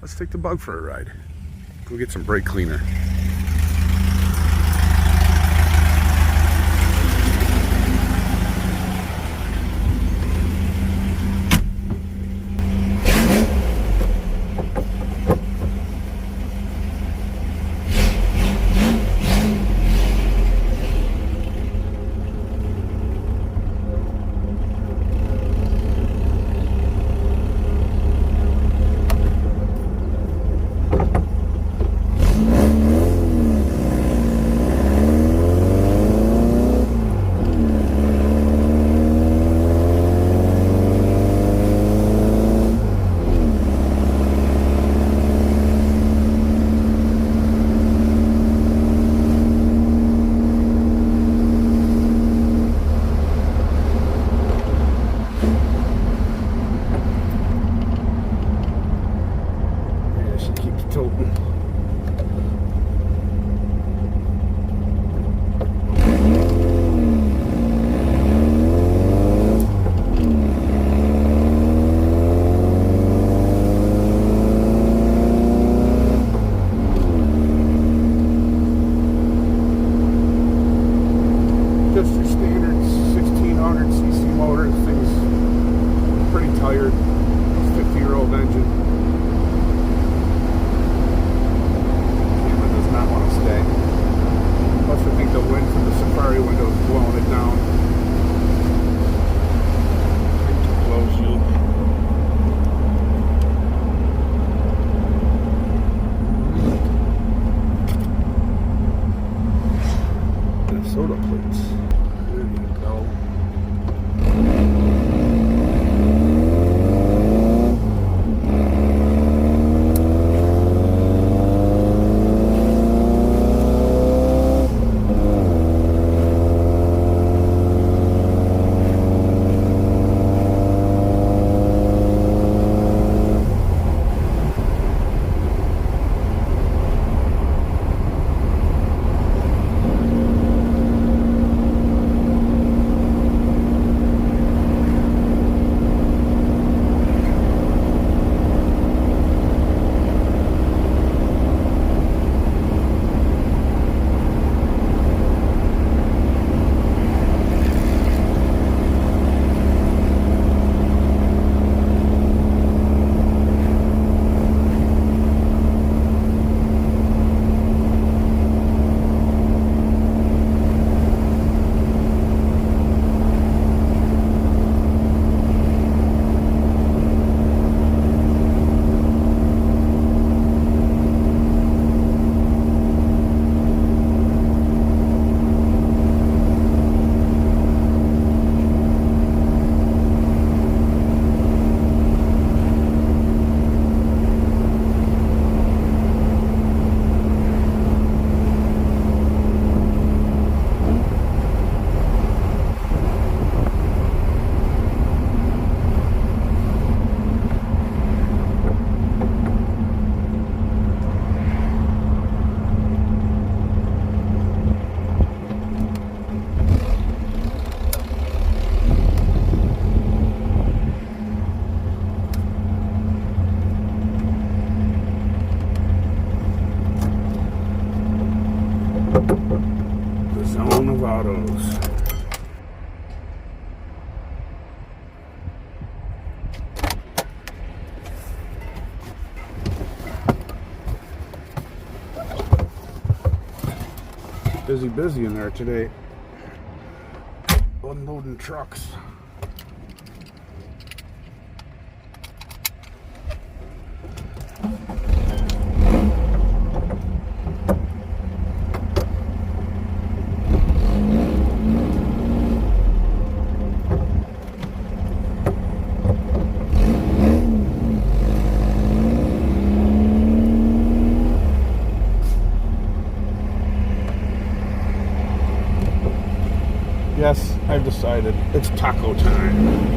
Let's take the Bug for a ride. Go get some brake cleaner. Just your standard 1600cc motor. This thing's pretty tired. It's a 50-year-old engine. Camera does not want to stay. Plus, I think the wind from the Safari window is blowing it down. Too close, you. Soda plates. There you go. The zone of autos. Busy in there today. Unloading trucks. Yes, I've decided it's taco time.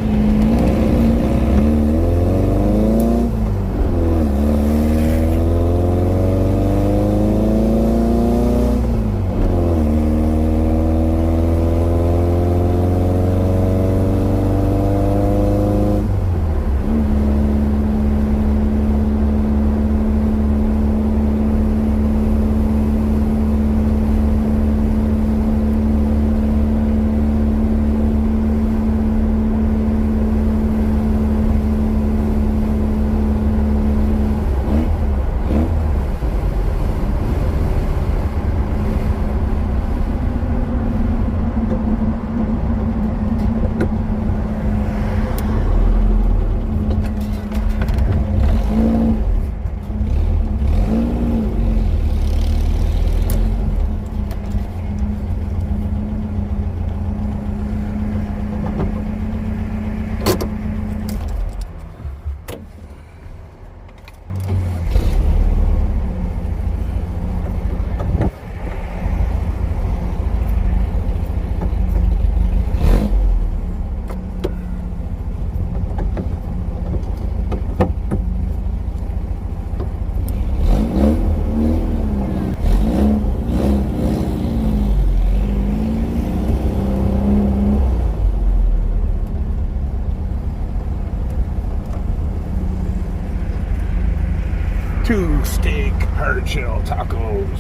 2 steak hard shell tacos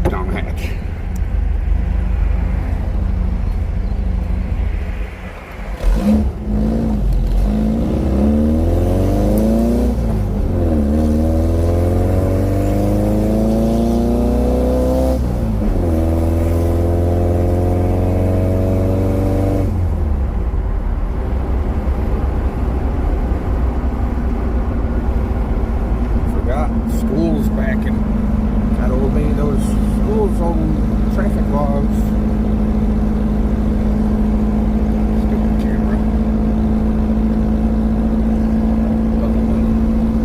down the hatch. Schools back and gotta obey those school zone traffic laws. Stupid camera.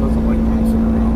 Doesn't like bouncing around.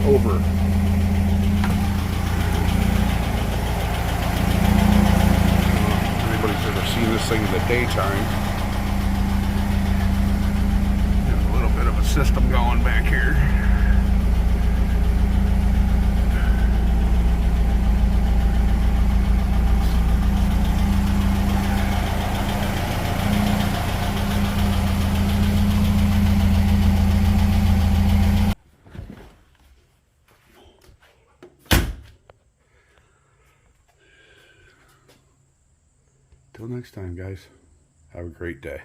Over. Anybody's ever seen this thing in the daytime? There's a little bit of a system going back here. Till next time, guys. Have a great day.